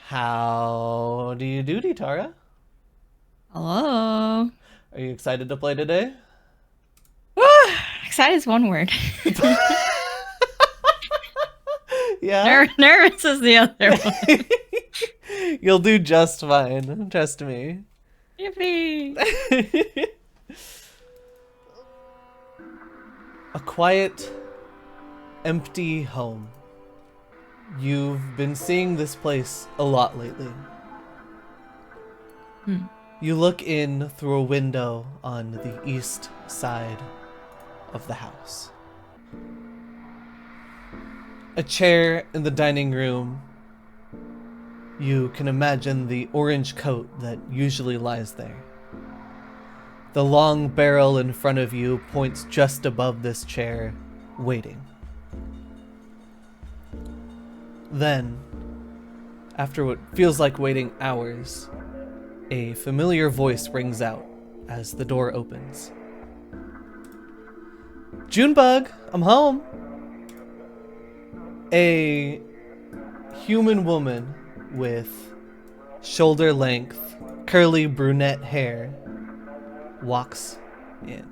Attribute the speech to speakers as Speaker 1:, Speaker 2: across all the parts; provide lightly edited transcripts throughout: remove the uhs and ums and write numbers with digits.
Speaker 1: How do you do, Tara?
Speaker 2: Hello.
Speaker 1: Are you excited to play today?
Speaker 2: Woo! Excited is one word.
Speaker 1: Yeah?
Speaker 2: Nervous is the other one.
Speaker 1: You'll do just fine, trust me.
Speaker 2: Yippee!
Speaker 1: A quiet, empty home. You've been seeing this place a lot lately.
Speaker 2: Hmm.
Speaker 1: You look in through a window on the east side of the house. A chair in the dining room. You can imagine the orange coat that usually lies there. The long barrel in front of you points just above this chair, waiting. Then, after what feels like waiting hours, a familiar voice rings out as the door opens. Junebug, I'm home. A human woman with shoulder-length, curly brunette hair walks in.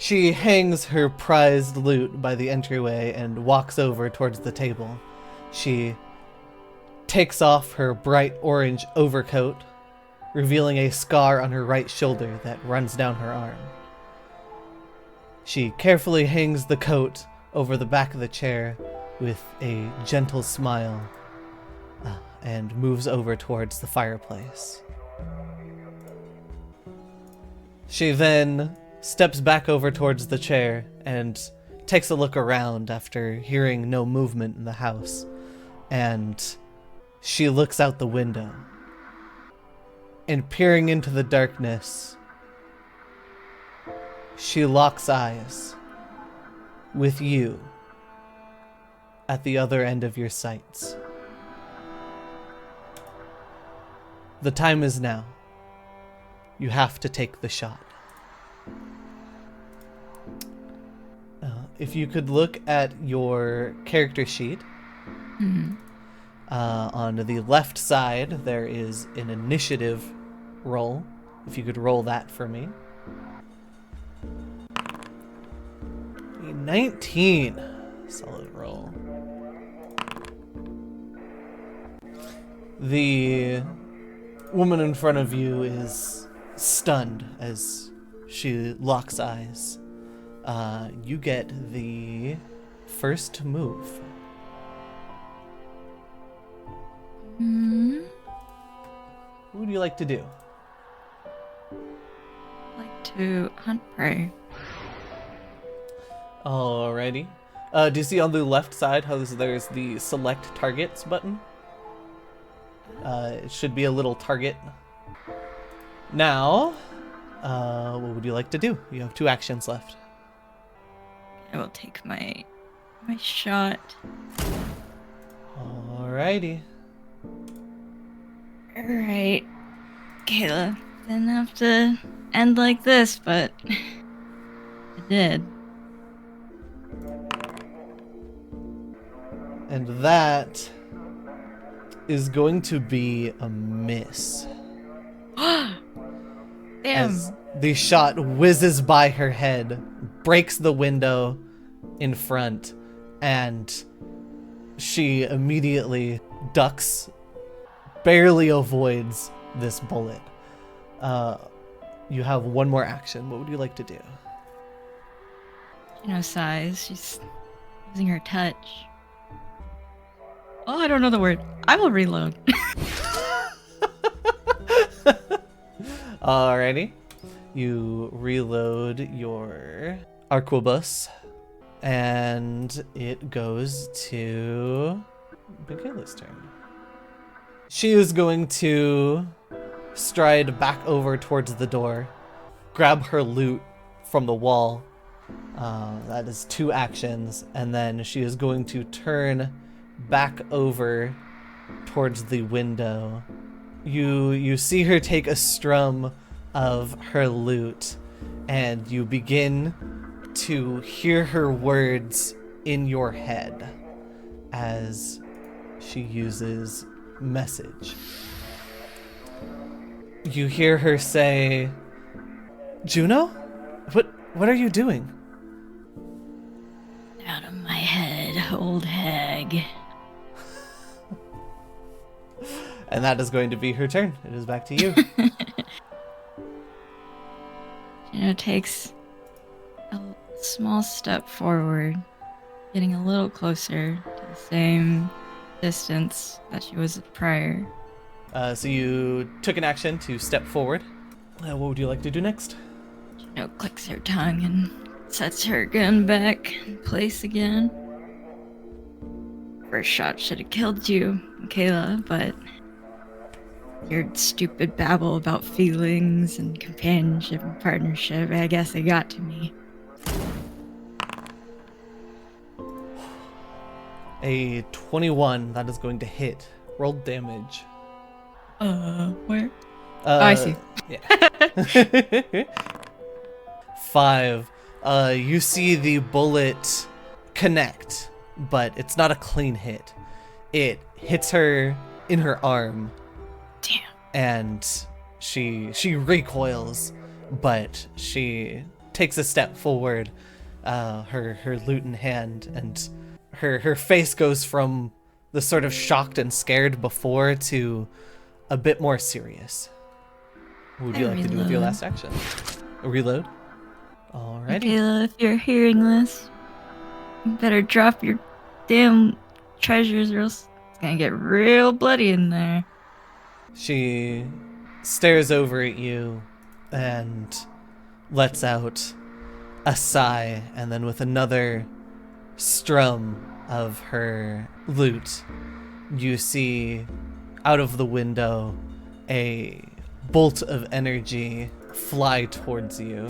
Speaker 1: She hangs her prized loot by the entryway and walks over towards the table. She takes off her bright orange overcoat, revealing a scar on her right shoulder that runs down her arm. She carefully hangs the coat over the back of the chair with a gentle smile and moves over towards the fireplace. She then steps back over towards the chair and takes a look around after hearing no movement in the house, and she looks out the window. And peering into the darkness, she locks eyes with you at the other end of your sights. The time is now. You have to take the shot. If you could look at your character sheet, on the left side there is an initiative roll. If you could roll that for me. A 19. Solid roll. The woman in front of you is stunned as she locks eyes. You get the first move. What would you like to do?
Speaker 2: Like to hunt prey.
Speaker 1: Alrighty. Do you see on the left side how there's the select targets button? It should be a little target. Now, what would you like to do? You have 2 actions left.
Speaker 2: I will take my shot.
Speaker 1: Alrighty.
Speaker 2: Alright. Kayla. Didn't have to end like this, but it did.
Speaker 1: And that is going to be a miss.
Speaker 2: Damn.
Speaker 1: As the shot whizzes by her head, breaks the window in front, and she immediately ducks, barely avoids this bullet. You have 1 more action. What would you like to do?
Speaker 2: Juno sighs. She's using her touch. Oh, I don't know the word. I will reload.
Speaker 1: Alrighty. You reload your arquebus, and it goes to Michaela's turn. She is going to stride back over towards the door, grab her loot from the wall. That is 2 actions, and then she is going to turn back over towards the window. You see her take a strum of her loot, and you begin to hear her words in your head as she uses message. You hear her say, Juno? What are you doing?
Speaker 2: Out of my head, old hag.
Speaker 1: And that is going to be her turn. It is back to you.
Speaker 2: Juno takes a small step forward, getting a little closer to the same distance that she was prior.
Speaker 1: So you took an action to step forward. What would you like to do next?
Speaker 2: Juno clicks her tongue and sets her gun back in place again. First shot should have killed you, Michaela, but your stupid babble about feelings and companionship and partnership, I guess it got to me.
Speaker 1: A 21, that is going to hit. Roll damage.
Speaker 2: Where? Oh, I see.
Speaker 1: Yeah. 5. You see the bullet connect, but it's not a clean hit. It hits her in her arm.
Speaker 2: Damn.
Speaker 1: And she recoils, but she takes a step forward, her lute in hand, and her face goes from the sort of shocked and scared before to a bit more serious. What would you like to do with your last action? A reload? Alrighty.
Speaker 2: Michaela, if you're hearing this, you better drop your damn treasures or else it's gonna get real bloody in there.
Speaker 1: She stares over at you and lets out a sigh, and then with another strum of her lute, you see out of the window a bolt of energy fly towards you.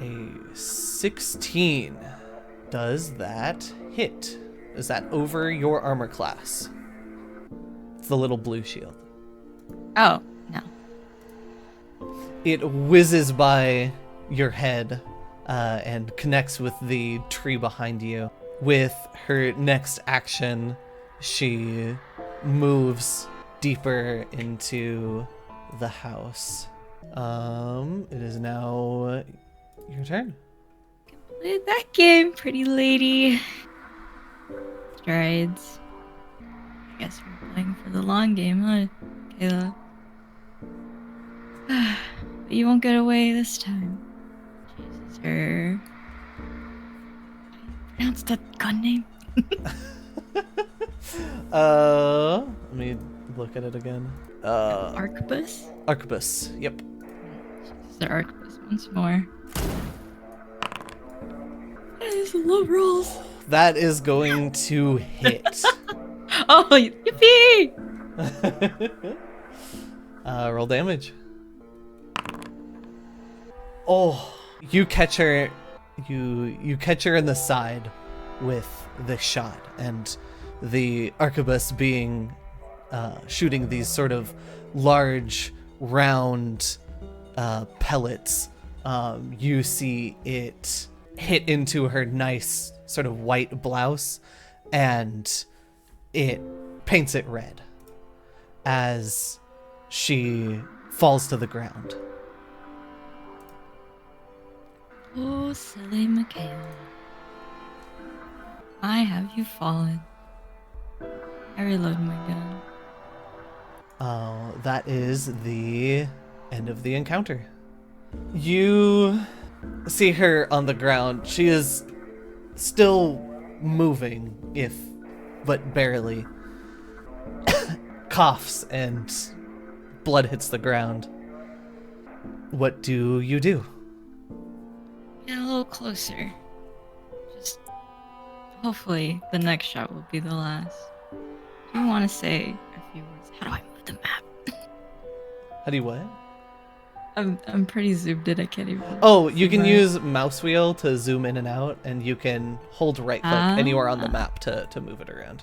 Speaker 1: A 16. Does that hit? Is that over your armor class? It's the little blue shield.
Speaker 2: Oh, no.
Speaker 1: It whizzes by your head and connects with the tree behind you. With her next action, she moves deeper into the house. It is now your turn.
Speaker 2: Played that game, pretty lady. Strides. I guess we're playing for the long game, huh, Kayla? But you won't get away this time. Jesus, her. Pronounce that gun name.
Speaker 1: Let me look at it again.
Speaker 2: Arquebus?
Speaker 1: Arquebus, yep.
Speaker 2: Jesus, the arquebus once more. These low rolls.
Speaker 1: That is going to hit.
Speaker 2: Oh, yippee!
Speaker 1: Roll damage. Oh, you catch her. You catch her in the side with the shot, and the arquebus being shooting these sort of large, round pellets. You see it hit into her nice sort of white blouse, and it paints it red as she falls to the ground.
Speaker 2: Oh, silly Michaela. Why have you fallen? I reload my gun.
Speaker 1: That is the end of the encounter. You see her on the ground. She is still moving, but barely. Coughs and blood hits the ground. What do you do?
Speaker 2: Get a little closer. Just hopefully the next shot will be the last. Do you want to say a few words? How do I move the map?
Speaker 1: How do you what?
Speaker 2: I'm pretty zoomed in. I can't even.
Speaker 1: Oh, you can use mouse wheel to zoom in and out, and you can hold right click anywhere on the map to move it around.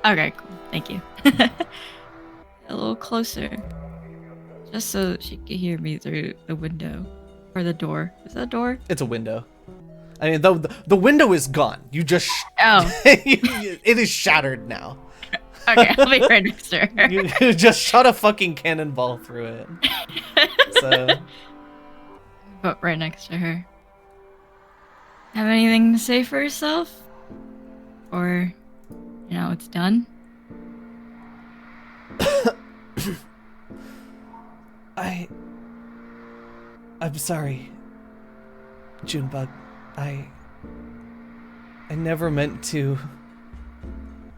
Speaker 2: Okay, cool. Thank you. A little closer. Just so she can hear me through the window. Or the door. Is that a door?
Speaker 1: It's a window. I mean, the window is gone. You just
Speaker 2: Oh,
Speaker 1: it is shattered now.
Speaker 2: okay. I'll be right next to her.
Speaker 1: You just shot a fucking cannonball through it. So,
Speaker 2: But right next to her. Have anything to say for yourself? Or, it's done?
Speaker 1: I'm sorry, Junebug. I never meant to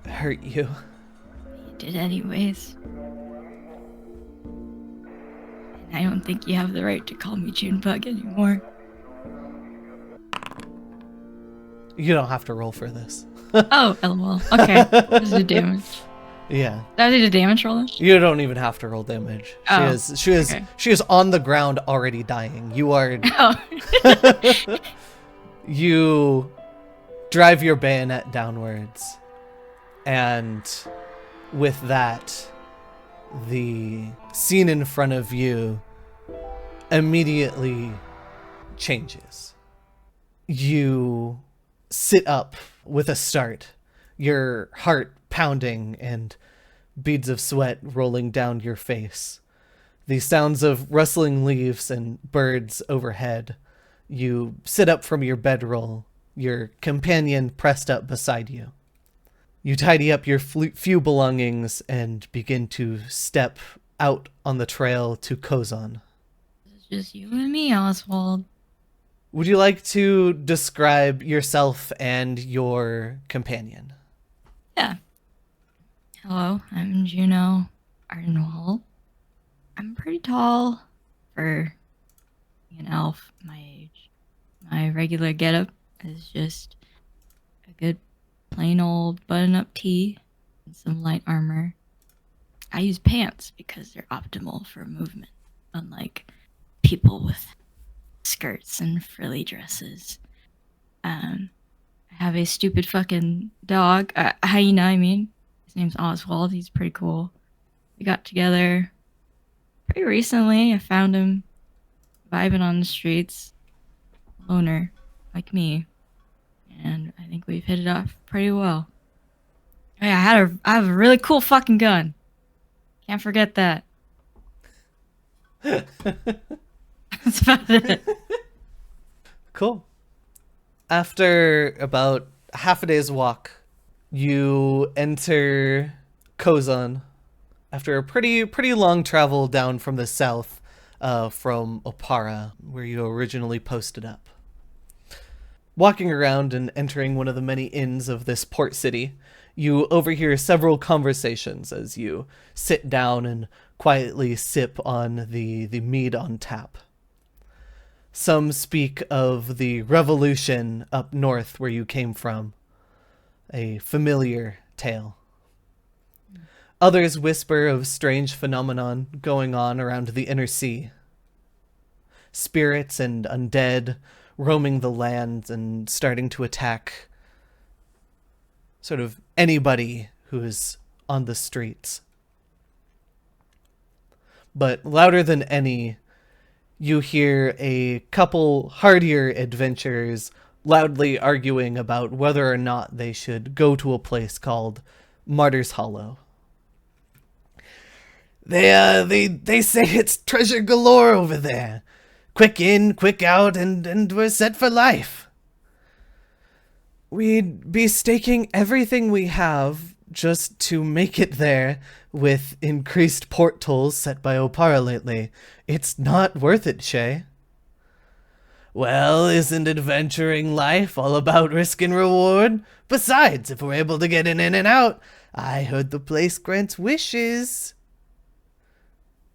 Speaker 1: hurt you.
Speaker 2: You did anyways. And I don't think you have the right to call me Junebug anymore.
Speaker 1: You don't have to roll for this.
Speaker 2: Oh, lol. Okay. This is the damage.
Speaker 1: Yeah.
Speaker 2: That was a damage roll then?
Speaker 1: You don't even have to roll damage.
Speaker 2: Oh,
Speaker 1: She is on the ground already dying. You are You drive your bayonet downwards, and with that, the scene in front of you immediately changes. You sit up with a start, your heart pounding and beads of sweat rolling down your face. The sounds of rustling leaves and birds overhead. You sit up from your bedroll, your companion pressed up beside you. You tidy up your few belongings and begin to step out on the trail to Kozon.
Speaker 2: It's just you and me, Oswald.
Speaker 1: Would you like to describe yourself and your companion?
Speaker 2: Yeah. Hello, I'm Juno Ardenwall. I'm pretty tall for an elf my age. My regular getup is just a good plain old button-up tee and some light armor. I use pants because they're optimal for movement, unlike people with skirts and frilly dresses. I have a stupid fucking dog, hyena, I mean. His name's Oswald. He's pretty cool. We got together pretty recently. I found him vibing on the streets, loner, like me. And I think we've hit it off pretty well. Hey, I have a really cool fucking gun. Can't forget that. That's about it.
Speaker 1: Cool. After about half a day's walk, you enter Kozon. After a pretty long travel down from the south, from Opara, where you originally posted up. Walking around and entering one of the many inns of this port city, you overhear several conversations as you sit down and quietly sip on the mead on tap. Some speak of the revolution up north where you came from, a familiar tale. Others whisper of strange phenomenon going on around the inner sea. Spirits and undead roaming the land and starting to attack sort of anybody who is on the streets. But louder than any, you hear a couple hardier adventurers loudly arguing about whether or not they should go to a place called Martyr's Hollow. They say it's treasure galore over there. Quick in, quick out, and we're set for life. We'd be staking everything we have just to make it there with increased port tolls set by Opara lately. It's not worth it, Shay. Well, isn't adventuring life all about risk and reward? Besides, if we're able to get in and out, I heard the place grants wishes.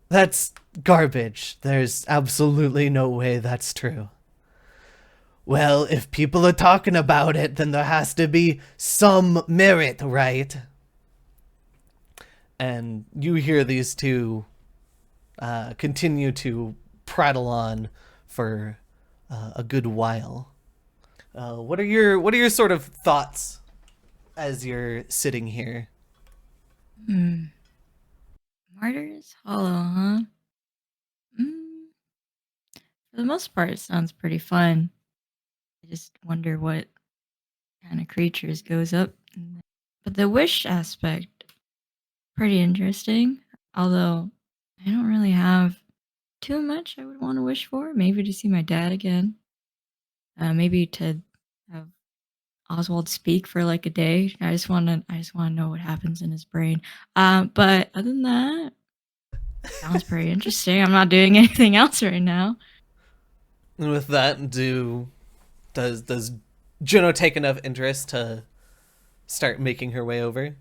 Speaker 1: That's garbage. There's absolutely no way that's true. Well, if people are talking about it, then there has to be some merit, right? And you hear these two continue to prattle on for a good while. What are your sort of thoughts as you're sitting here?
Speaker 2: Martyr's Hollow, huh? For the most part, it sounds pretty fun. I just wonder what kind of creatures goes up. But the wish aspect, pretty interesting. Although I don't really have too much I would want to wish for. Maybe to see my dad again. Maybe to have Oswald speak for like a day. I just want to know what happens in his brain. But other than that, sounds pretty interesting. I'm not doing anything else right now.
Speaker 1: And with that, does Juno take enough interest to start making her way over?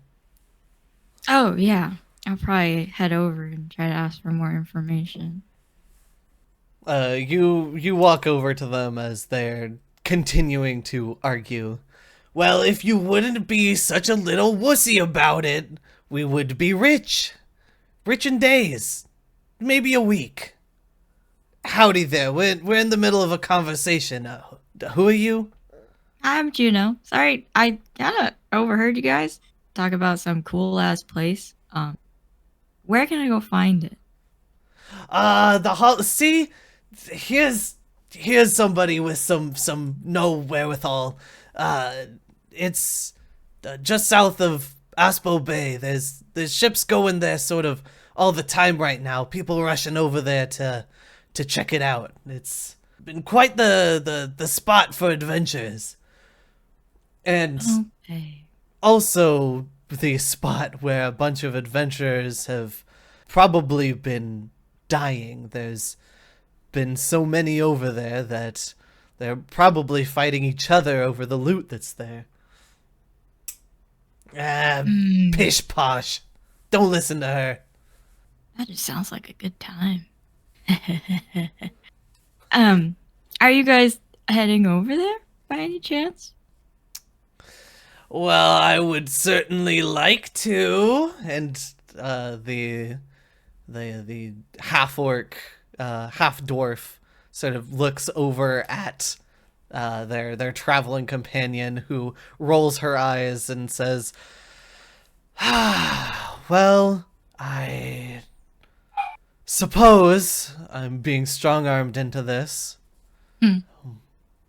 Speaker 2: Oh yeah, I'll probably head over and try to ask for more information.
Speaker 1: You walk over to them as they're continuing to argue. Well, if you wouldn't be such a little wussy about it, we would be rich. Rich in days. Maybe a week. Howdy there. We're in the middle of a conversation. Who are you?
Speaker 2: I'm Juno. Sorry, I kind of overheard you guys talk about some cool ass place. Where can I go find it?
Speaker 1: The hall. See, here's somebody with some no wherewithal. Uh, it's just south of Aspo Bay. There's ships going there sort of all the time right now. People rushing over there to check it out. It's been quite the spot for adventures, and
Speaker 2: Okay.
Speaker 1: also the spot where a bunch of adventurers have probably been dying. There's been so many over there that they're probably fighting each other over the loot that's there. Ah,
Speaker 2: Mm,
Speaker 1: pish posh. Don't listen to her.
Speaker 2: that just sounds like a good time. um, are you guys heading over there by any chance?
Speaker 1: Well, I would certainly like to. And the half orc, half dwarf, sort of looks over at their traveling companion, who rolls her eyes and says, "Well, I suppose I'm being strong armed into this.
Speaker 2: Hmm.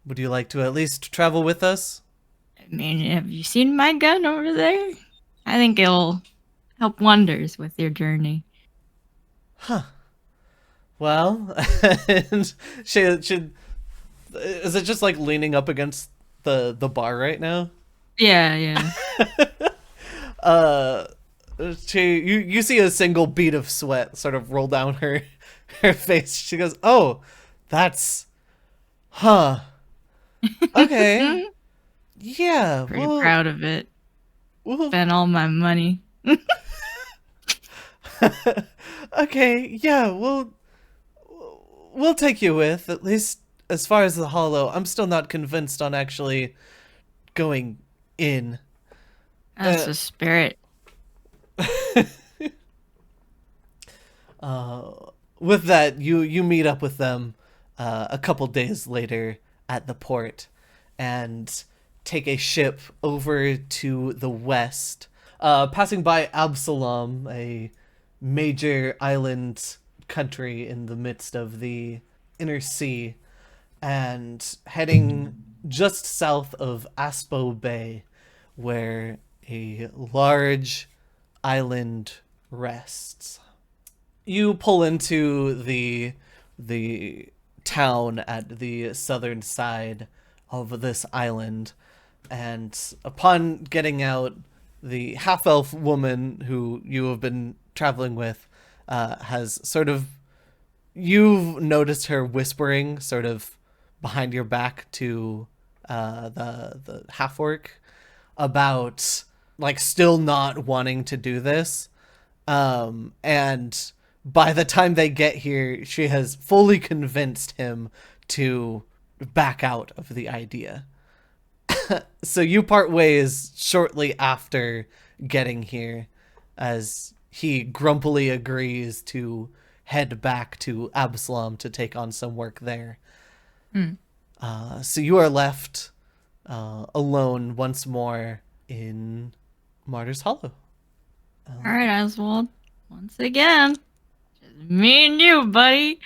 Speaker 1: Would you like to at least travel with us?"
Speaker 2: I mean, have you seen my gun over there? I think it'll help wonders with your journey.
Speaker 1: Huh. Well, and she is it just like leaning up against the bar right now?
Speaker 2: Yeah, yeah.
Speaker 1: Uh, you see a single bead of sweat sort of roll down her face. She goes, "Oh, that's huh. Okay, yeah.
Speaker 2: Pretty proud of it.
Speaker 1: We'll
Speaker 2: Spent all my money.
Speaker 1: okay, yeah. We'll take you with, at least as far as the hollow. I'm still not convinced on actually going in.
Speaker 2: That's
Speaker 1: Uh,
Speaker 2: the spirit.
Speaker 1: with that, you meet up with them a couple days later at the port and take a ship over to the west, passing by Absalom, a major island country in the midst of the inner sea, and heading just south of Aspo Bay, where a large island rests. You pull into the town at the southern side of this island, and upon getting out, the half elf woman who you have been traveling with has sort of, you've noticed her whispering sort of behind your back to the half orc about like still not wanting to do this. And by the time they get here, she has fully convinced him to back out of the idea. So you part ways shortly after getting here, as he grumpily agrees to head back to Absalom to take on some work there.
Speaker 2: Hmm.
Speaker 1: So you are left alone once more in Martyr's Hollow.
Speaker 2: All right, Oswald. Once again, just me and you, buddy.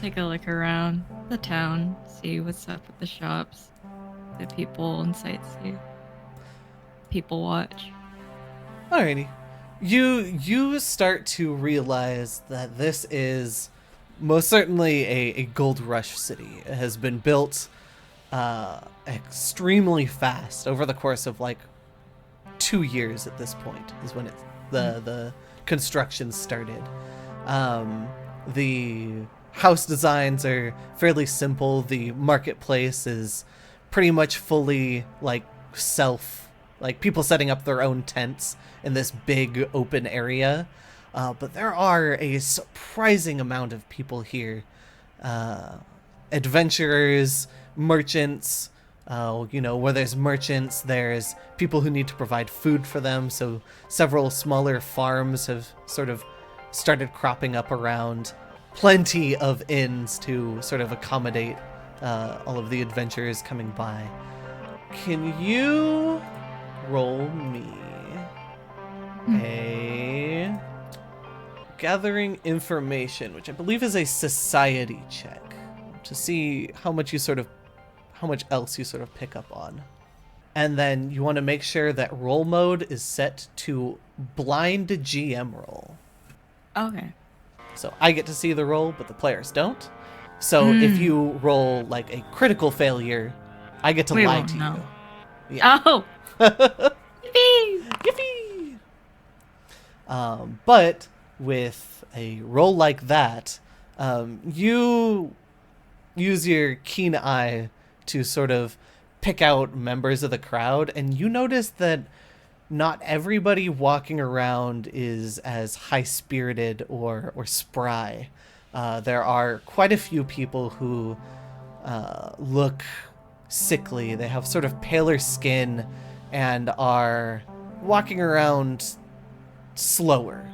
Speaker 2: Take a look around the town, see what's up at the shops, the people and sightsee. People watch.
Speaker 1: Alrighty. You start to realize that this is most certainly a gold rush city. It has been built extremely fast over the course of like 2 years at this point is when the construction started. The house designs are fairly simple. The marketplace is pretty much fully like people setting up their own tents in this big open area. But there are a surprising amount of people here. Adventurers, merchants. Where there's merchants, there's people who need to provide food for them. So several smaller farms have sort of started cropping up around. Plenty of inns to sort of accommodate all of the adventurers coming by. Can you roll me a gathering information, which I believe is a society check, to see how much else you sort of pick up on. And then you want to make sure that roll mode is set to blind GM roll.
Speaker 2: Okay.
Speaker 1: So I get to see the roll, but the players don't. So if you roll like a critical failure, I get to lie to
Speaker 2: know.
Speaker 1: you. Yeah.
Speaker 2: Oh! Yippee!
Speaker 1: Yippee! But with a roll like that, you use your keen eye to sort of pick out members of the crowd, and you notice that not everybody walking around is as high-spirited or spry. There are quite a few people who look sickly. They have sort of paler skin and are walking around slower.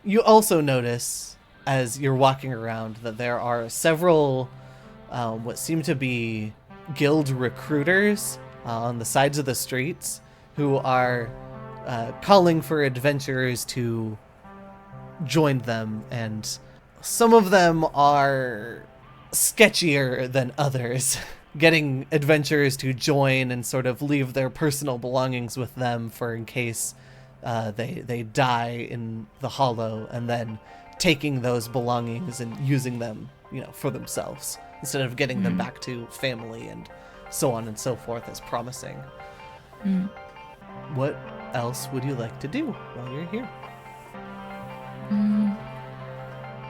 Speaker 1: You also notice, as you're walking around, that there are several what seem to be guild recruiters on the sides of the streets who are calling for adventurers to join them, and some of them are sketchier than others, getting adventurers to join and sort of leave their personal belongings with them for in case they die in the hollow, and then taking those belongings and using them, for themselves instead of getting them back to family and so on and so forth as promising. What else would you like to do while you're here?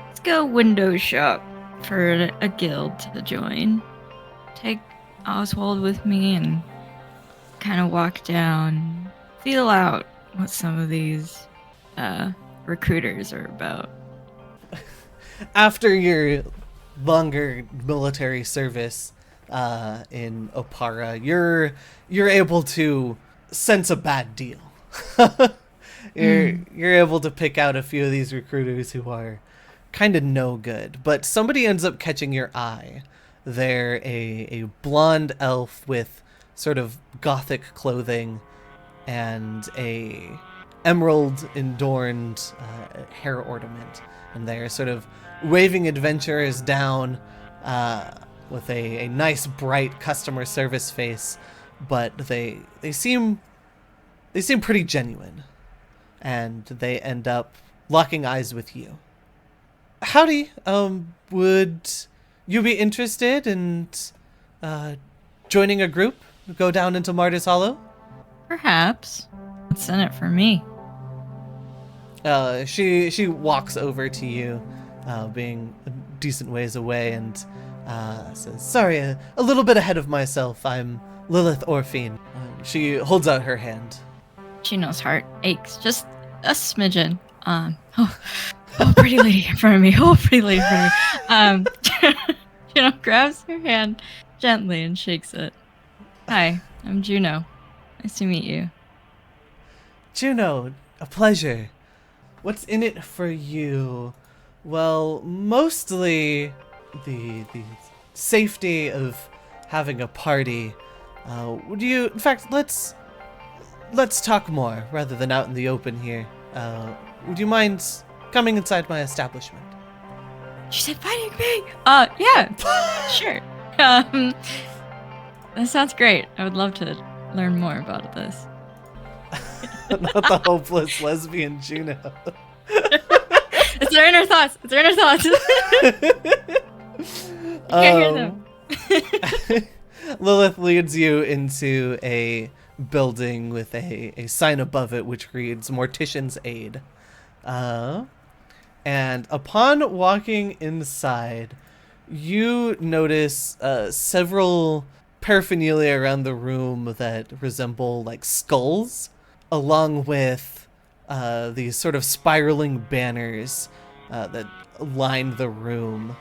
Speaker 2: Let's go window shop for a guild to join. Take Oswald with me and kind of walk down, feel out what some of these recruiters are about.
Speaker 1: After your longer military service in Opara, you're able to sense a bad deal. You're able to pick out a few of these recruiters who are kind of no good, but somebody ends up catching your eye. They're a blonde elf with sort of gothic clothing and a emerald adorned hair ornament, and they're sort of waving adventurers down with a nice bright customer service face, but they seem pretty genuine, and they end up locking eyes with you. Howdy, would you be interested in joining a group? Go down into Martyr's Hollow?
Speaker 2: Perhaps. What's in it for me?
Speaker 1: She walks over to you, being a decent ways away, and says, "Sorry, a little bit ahead of myself. I'm Lilith Orphine." She holds out her hand.
Speaker 2: Juno's heart aches just a smidgen. Pretty lady in front of me. Pretty lady in front of me. Juno grabs her hand gently and shakes it. Hi, I'm Juno. Nice to meet you.
Speaker 1: Juno, a pleasure. What's in it for you? Well, mostly the safety of having a party. In fact, let's talk more rather than out in the open here. Would you mind coming inside my establishment?
Speaker 2: She said, "Fighting me." Yeah, sure. um, that sounds great. I would love to learn more about this.
Speaker 1: Not the hopeless lesbian Juno.
Speaker 2: It's their inner thoughts. It's their inner thoughts. You can't hear them.
Speaker 1: Lilith leads you into a building with a sign above it which reads Mortician's Aid. And upon walking inside, you notice several paraphernalia around the room that resemble like skulls, along with these sort of spiraling banners that line the room.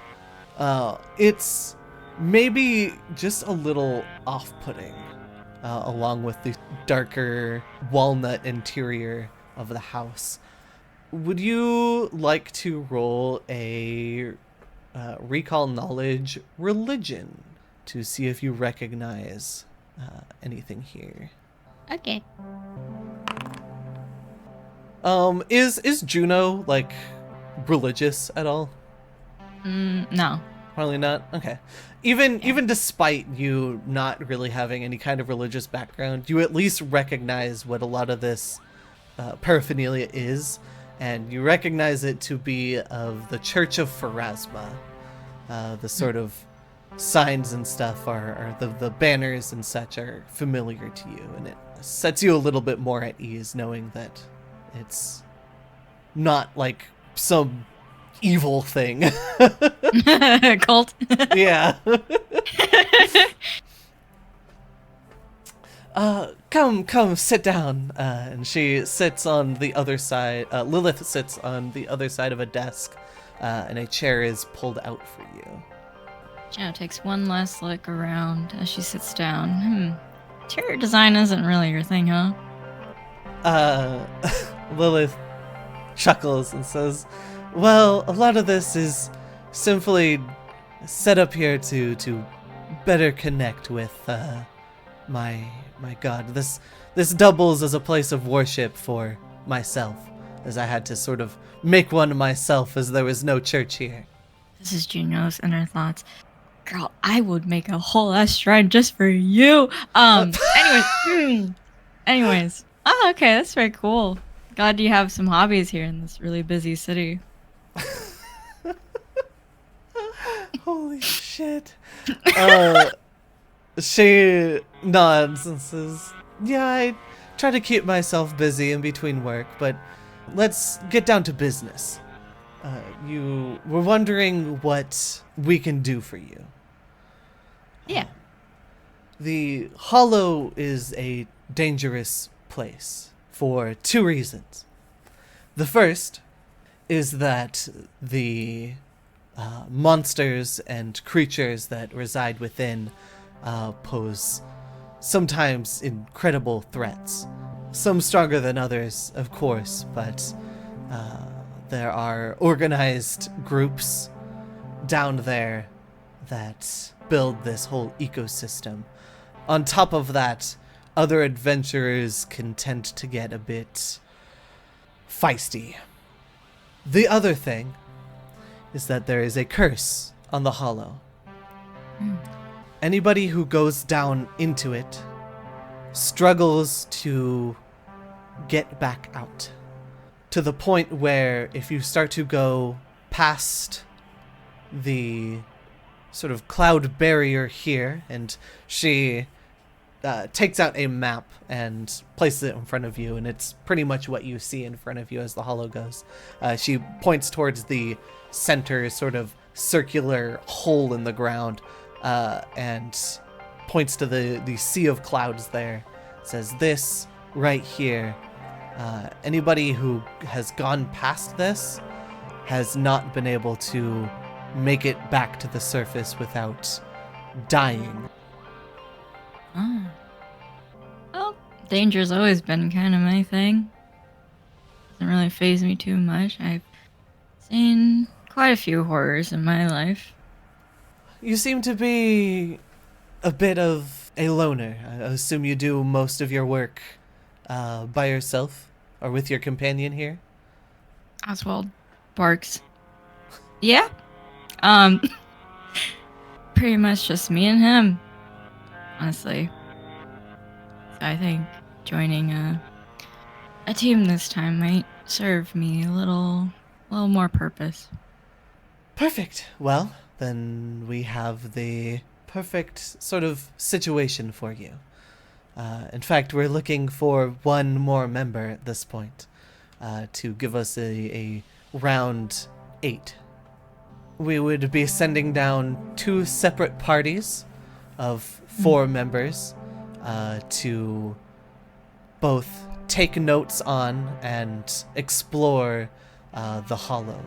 Speaker 1: It's maybe just a little off-putting, along with the darker walnut interior of the house. Would you like to roll a recall knowledge religion to see if you recognize anything here?
Speaker 2: Okay.
Speaker 1: Is Juno like religious at all?
Speaker 2: No.
Speaker 1: Probably not. Okay. Even despite you not really having any kind of religious background, you at least recognize what a lot of this paraphernalia is, and you recognize it to be of the Church of Pharasma. The sort of signs and stuff are the banners and such are familiar to you, and it sets you a little bit more at ease knowing that it's not like some evil thing.
Speaker 2: Cult.
Speaker 1: Yeah. Come, sit down. And she sits on the other side. Lilith sits on the other side of a desk, and a chair is pulled out for you.
Speaker 2: Juno takes one last look around as she sits down. Interior design isn't really your thing, huh?
Speaker 1: Lilith chuckles and says, well, a lot of this is simply set up here to better connect with my god. This doubles as a place of worship for myself, as I had to sort of make one myself as there was no church here.
Speaker 2: This is Juno's inner thoughts. Girl, I would make a whole ass shrine just for you. Anyways. Oh, okay, that's very cool. Glad you have some hobbies here in this really busy city.
Speaker 1: Holy shit. She nods and says, yeah, I try to keep myself busy in between work, but let's get down to business. You were wondering what we can do for you.
Speaker 2: Yeah.
Speaker 1: The Hollow is a dangerous place for two reasons. The first is that the monsters and creatures that reside within pose sometimes incredible threats. Some stronger than others, of course, but there are organized groups down there that build this whole ecosystem. On top of that, other adventurers can tend to get a bit feisty. The other thing is that there is a curse on the Hollow. Anybody who goes down into it struggles to get back out, to the point where if you start to go past the sort of cloud barrier here, and she takes out a map and places it in front of you, and it's pretty much what you see in front of you as the Hollow goes. She points towards the center sort of circular hole in the ground, and points to the sea of clouds there. Says, this right here, anybody who has gone past this has not been able to make it back to the surface without dying.
Speaker 2: Oh. Well, danger's always been kind of my thing. Doesn't really faze me too much. I've seen quite a few horrors in my life.
Speaker 1: You seem to be a bit of a loner. I assume you do most of your work by yourself or with your companion here?
Speaker 2: Oswald barks. Yeah? pretty much just me and him, honestly. So I think joining a team this time might serve me a little more purpose.
Speaker 1: Perfect. Well, then we have the perfect sort of situation for you. In fact, we're looking for one more member at this point to give us a round 8. We would be sending down 2 separate parties of 4 members to both take notes on and explore the hollow.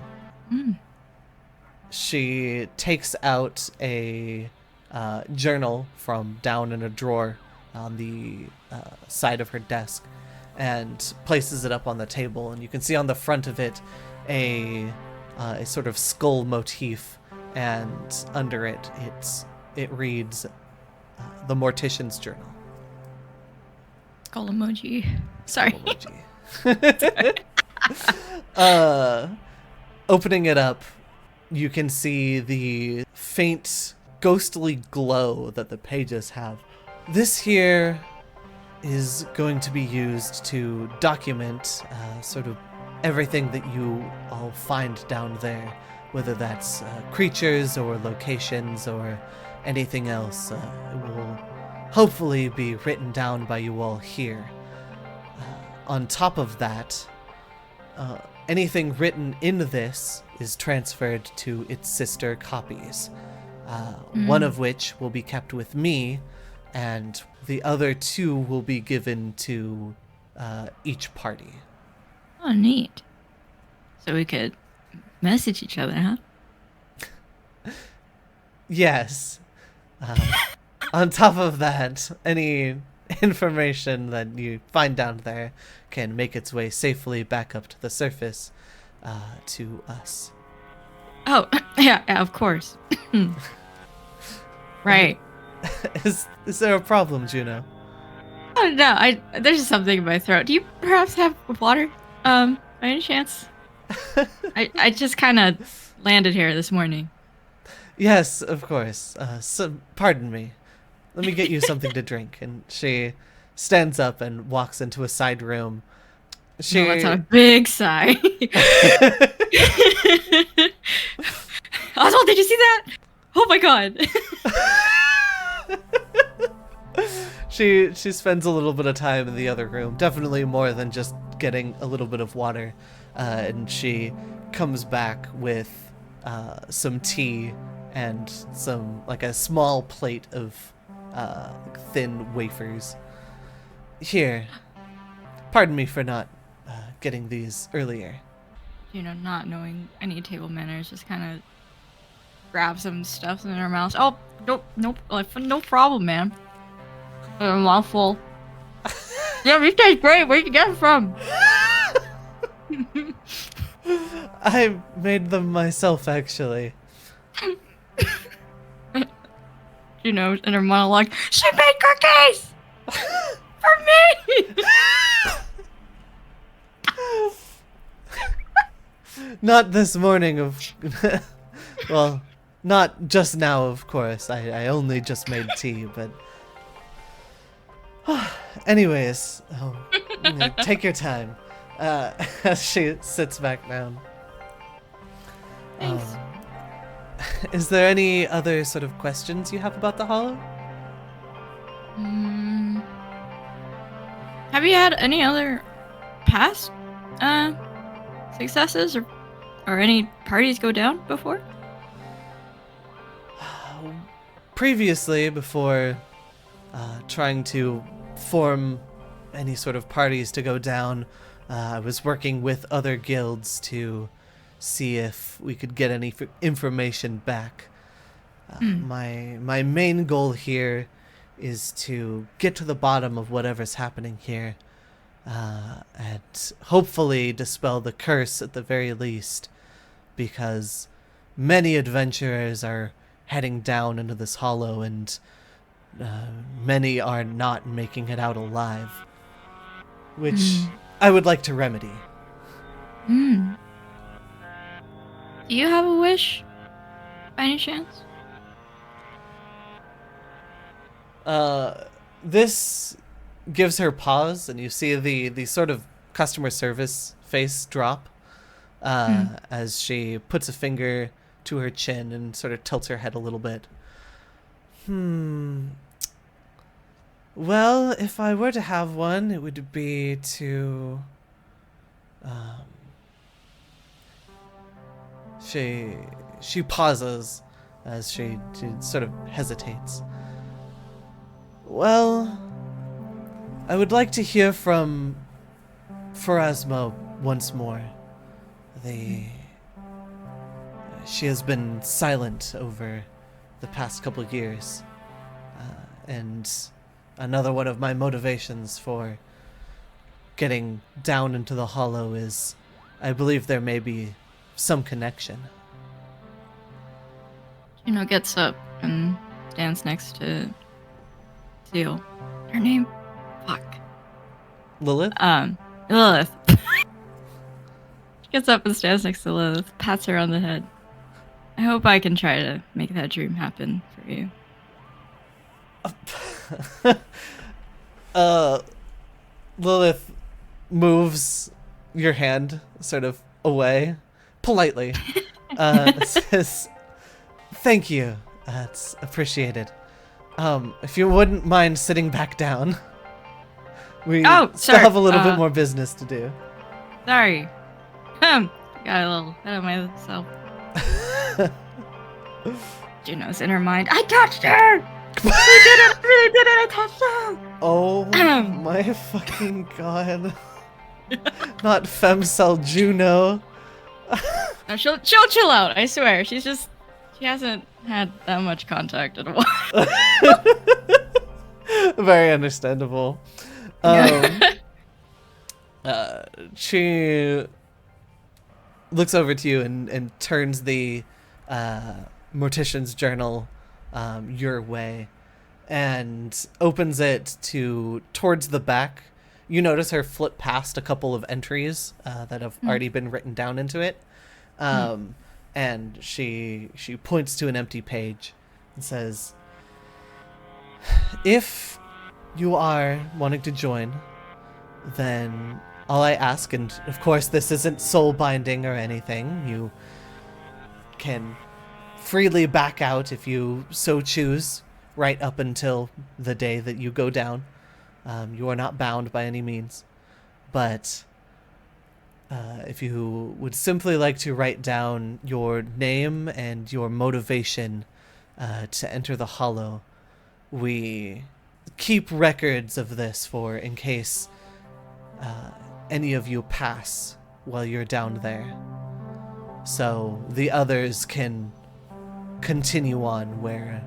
Speaker 1: She takes out a journal from down in a drawer on the side of her desk and places it up on the table, and you can see on the front of it a sort of skull motif, and under it it reads the Mortician's journal.
Speaker 2: Skull emoji. Sorry.
Speaker 1: Skull emoji. Opening it up, you can see the faint ghostly glow that the pages have. This here is going to be used to document sort of everything that you all find down there, whether that's creatures or locations or anything else. It will hopefully be written down by you all here. On top of that, anything written in this is transferred to its sister copies, one of which will be kept with me, and the other 2 will be given to each party.
Speaker 2: Oh, neat. So we could message each other, huh?
Speaker 1: Yes. On top of that, any information that you find down there can make its way safely back up to the surface to us.
Speaker 2: Oh, yeah, of course. Right.
Speaker 1: Is there a problem, Juno?
Speaker 2: Oh, no, there's just something in my throat. Do you perhaps have water? By any chance? I just kind of landed here this morning.
Speaker 1: Yes, of course. Pardon me. Let me get you something to drink. And she stands up and walks into a side room.
Speaker 2: No, that's not a big sigh. Oswald, did you see that? Oh my god.
Speaker 1: She spends a little bit of time in the other room, definitely more than just getting a little bit of water, and she comes back with some tea and a small plate of thin wafers. Here, pardon me for not getting these earlier.
Speaker 2: You know, not knowing any table manners, just kind of grab some stuff in her mouth. Oh, no problem, man. A mouthful. Yeah, these taste great. Where'd you get it from?
Speaker 1: I made them myself, actually.
Speaker 2: You know, in her monologue, she made cookies for me.
Speaker 1: Not this morning, well, not just now, of course. I only just made tea, but anyways, take your time. As she sits back down.
Speaker 2: Thanks.
Speaker 1: Is there any other sort of questions you have about the hollow?
Speaker 2: Have you had any other past successes or any parties go down before?
Speaker 1: Previously, before trying to form any sort of parties to go down, I was working with other guilds to see if we could get any information back. My main goal here is to get to the bottom of whatever's happening here, and hopefully dispel the curse at the very least, because many adventurers are heading down into this hollow, and many are not making it out alive, which I would like to remedy.
Speaker 2: Do you have a wish, by any chance?
Speaker 1: This gives her pause, and you see the sort of customer service face drop as she puts a finger to her chin and sort of tilts her head a little bit. Well, if I were to have one, it would be to... She pauses as she sort of hesitates. Well, I would like to hear from Pharasma once more. She has been silent over the past couple of years, and another one of my motivations for getting down into the hollow is I believe there may be some connection.
Speaker 2: Juno gets up and stands next to Seal. Her name? Fuck.
Speaker 1: Lilith?
Speaker 2: Lilith. She gets up and stands next to Lilith, pats her on the head. I hope I can try to make that dream happen for you.
Speaker 1: Lilith moves your hand sort of away, politely. Says, thank you. It's appreciated. If you wouldn't mind sitting back down. We still have a little bit more business to do.
Speaker 2: Sorry. Got a little ahead of myself. Juno's in her mind. I touched her! I really did it! I touched her!
Speaker 1: Oh my fucking god. Not femcel Juno.
Speaker 2: No, she'll chill out, I swear. She hasn't had that much contact in a while.
Speaker 1: Very understandable. She looks over to you and turns the Mortician's journal your way and opens it towards the back. You notice her flip past a couple of entries that have already been written down into it. And she points to an empty page and says, if you are wanting to join, then all I ask, and of course this isn't soul binding or anything, you can freely back out if you so choose, right up until the day that you go down. You are not bound by any means. But if you would simply like to write down your name and your motivation to enter the Hollow, we keep records of this for in case any of you pass while you're down there. So the others can continue on where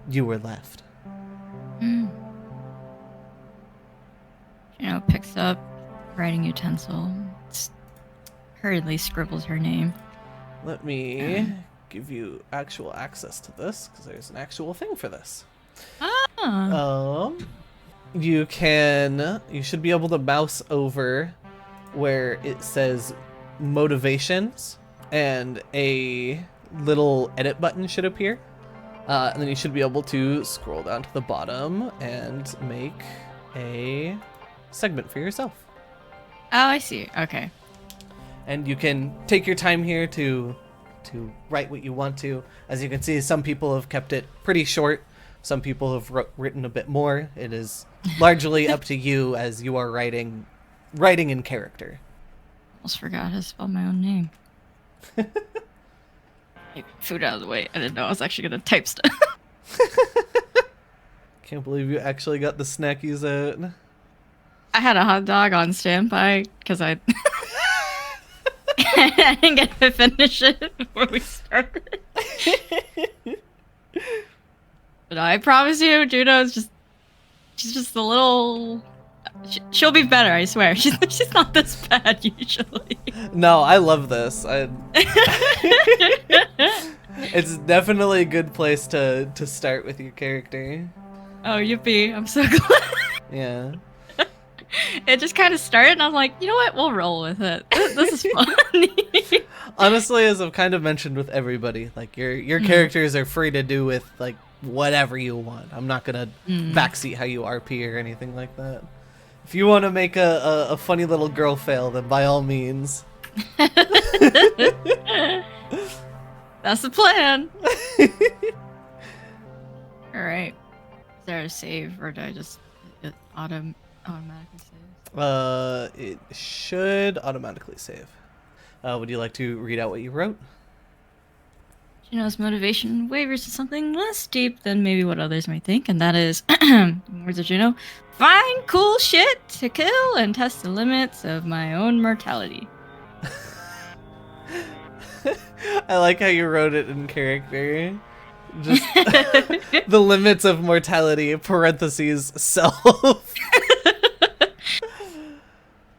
Speaker 1: you were left.
Speaker 2: Juno picks up writing utensil, hurriedly scribbles her name.
Speaker 1: Let me give you actual access to this, because there's an actual thing for this. You should be able to mouse over where it says motivations, and a little edit button should appear. And then you should be able to scroll down to the bottom and make a segment for yourself.
Speaker 2: Oh, I see. Okay.
Speaker 1: And you can take your time here to write what you want to. As you can see, some people have kept it pretty short. Some people have written a bit more. It is largely up to you as you are writing in character.
Speaker 2: Almost forgot how to spell my own name. Food out of the way. I didn't know I was actually going to type stuff.
Speaker 1: Can't believe you actually got the snackies out.
Speaker 2: I had a hot dog on standby because I didn't get to finish it before we started. But I promise you, Juno's she's just a little... She'll be better, I swear. She's not this bad usually.
Speaker 1: No, I love this. It's definitely a good place to start with your character.
Speaker 2: Oh, yippee. I'm so glad.
Speaker 1: Yeah.
Speaker 2: It just kind of started, and I was like, you know what? We'll roll with it. This is funny.
Speaker 1: Honestly, as I've kind of mentioned with everybody, like your characters are free to do with like whatever you want. I'm not gonna backseat how you RP or anything like that. If you want to make a funny little girl fail, then by all means.
Speaker 2: That's the plan. All right. Is there a save, or do I just automatically save?
Speaker 1: It should automatically save. Would you like to read out what you wrote?
Speaker 2: Juno's motivation wavers to something less deep than maybe what others might think, and that is, words of Juno, find cool shit to kill and test the limits of my own mortality.
Speaker 1: I like how you wrote it in character. Just the limits of mortality, parentheses, self.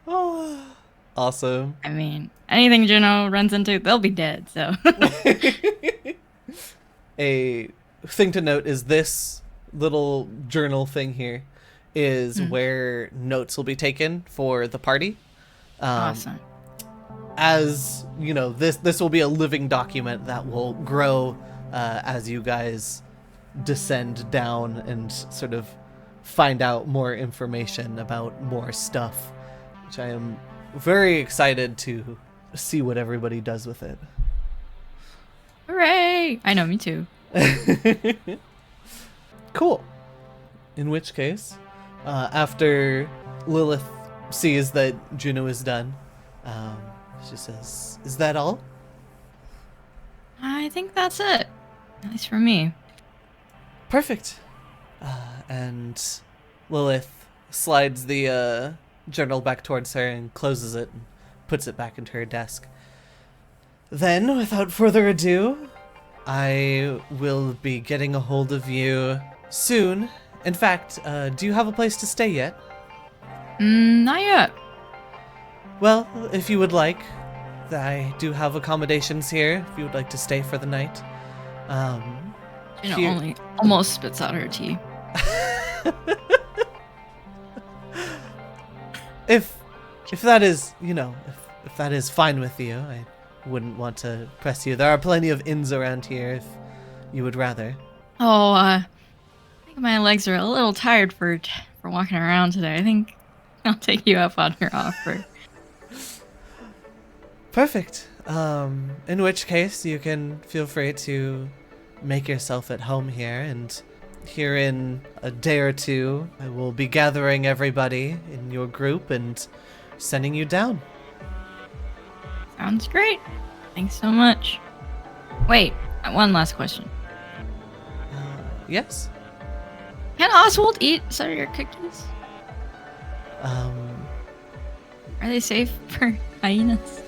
Speaker 1: Oh, awesome.
Speaker 2: I mean, anything Juno runs into, they'll be dead, so.
Speaker 1: A thing to note is this little journal thing here is where notes will be taken for the party.
Speaker 2: Awesome.
Speaker 1: As you know, this will be a living document that will grow as you guys descend down and sort of find out more information about more stuff, which I am very excited to see what everybody does with it.
Speaker 2: Hooray! I know, me too.
Speaker 1: Cool. In which case, after Lilith sees that Juno is done, she says, "Is that all?"
Speaker 2: I think that's it. At least for me.
Speaker 1: Perfect. And Lilith slides the journal back towards her and closes it and puts it back into her desk. Then, without further ado, I will be getting a hold of you soon. In fact, do you have a place to stay yet?
Speaker 2: Not yet.
Speaker 1: Well, if you would like, I do have accommodations here if you would like to stay for the night.
Speaker 2: Only almost spits out her tea.
Speaker 1: If that is, if that is fine with you, I wouldn't want to press you. There are plenty of inns around here if you would rather.
Speaker 2: Oh, I think my legs are a little tired for walking around today. I think I'll take you up on your offer.
Speaker 1: Perfect. In which case, you can feel free to make yourself at home here, and here in a day or two, I will be gathering everybody in your group and sending you down.
Speaker 2: Sounds great. Thanks so much. Wait, one last question.
Speaker 1: Yes?
Speaker 2: Can Oswald eat some of your cookies?
Speaker 1: Are
Speaker 2: Are they safe for hyenas?